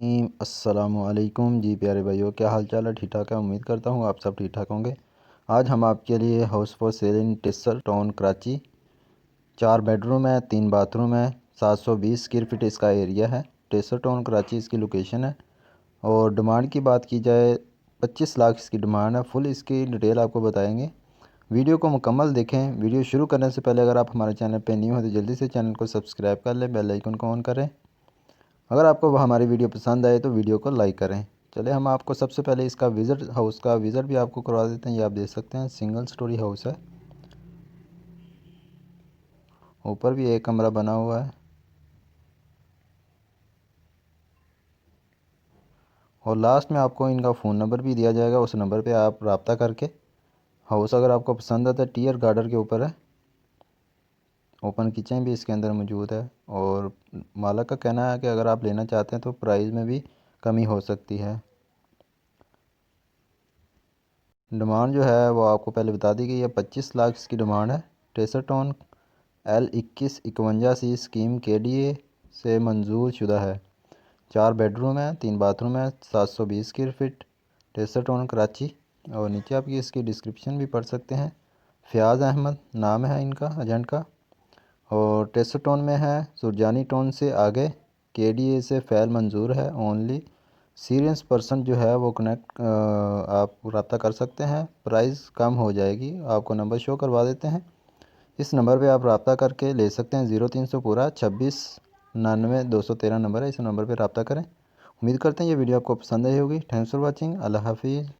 अस्सलामुअलैकुम जी प्यारे भाइयों, क्या हाल चाल है? ठीक ठाक है। उम्मीद करता हूँ आप सब ठीक ठाक होंगे। आज हम आपके लिए house for sale in Taiser town Karachi, 4 bedroom है, 3 बाथरूम है, 720 स्क्वायर फीट इसका एरिया है। टिस्सर टाउन कराची इसकी लोकेशन है। और डिमांड की बात की जाए 25 लाख इसकी डिमांड है। फुल इसकी डिटेल आपको बताएंगे। वीडियो को मुकम्मल देखें। वीडियो शुरू करने से पहले अगर आप हमारे चैनल पर न्यू हो तो जल्दी से चैनल को सब्सक्राइब कर लें, बेल आइकन को ऑन करें। अगर आपको हमारी वीडियो पसंद आए तो वीडियो को लाइक करें। चले हम आपको सबसे पहले इसका हाउस का विज़िट भी आपको करवा देते हैं। ये आप देख सकते हैं सिंगल स्टोरी हाउस है। ऊपर भी एक कमरा बना हुआ है और लास्ट में आपको इनका फ़ोन नंबर भी दिया जाएगा। उस नंबर पे आप रब्ता करके हाउस अगर आपको पसंद आता है, टीयर गार्डन के ऊपर है। ओपन किचन भी इसके अंदर मौजूद है और मालिक का कहना है कि अगर आप लेना चाहते हैं तो प्राइस में भी कमी हो सकती है। डिमांड जो है वो आपको पहले बता दी गई है, 25 लाख इसकी डिमांड है। टिस्सर टाउन L2151C स्कीम KDA से मंजूर शुदा है। 4 बेडरूम है, 3 बाथरूम है, 720 स्क्वायर फीट, टिस्सर टाउन कराची। और नीचे आप ये इसकी डिस्क्रिप्शन भी पढ़ सकते हैं। फ़याज़ अहमद नाम है इनका एजेंट का। और टिस्सर टाउन में है। सुरजानी टाउन से आगे KDA से फ़ैल मंजूर है। ओनली सीरियस पर्सन जो है वो कनेक्ट आप रब्ता कर सकते हैं। प्राइस कम हो जाएगी। आपको नंबर शो करवा देते हैं। इस नंबर पे आप रब्ता करके ले सकते हैं। 0300 पूरा 2699 213 नंबर है। इस नंबर पे रब्ता करें। उम्मीद करते हैं ये वीडियो आपको पसंद आई होगी। Thanks for watching. अल्लाह हाफिज़।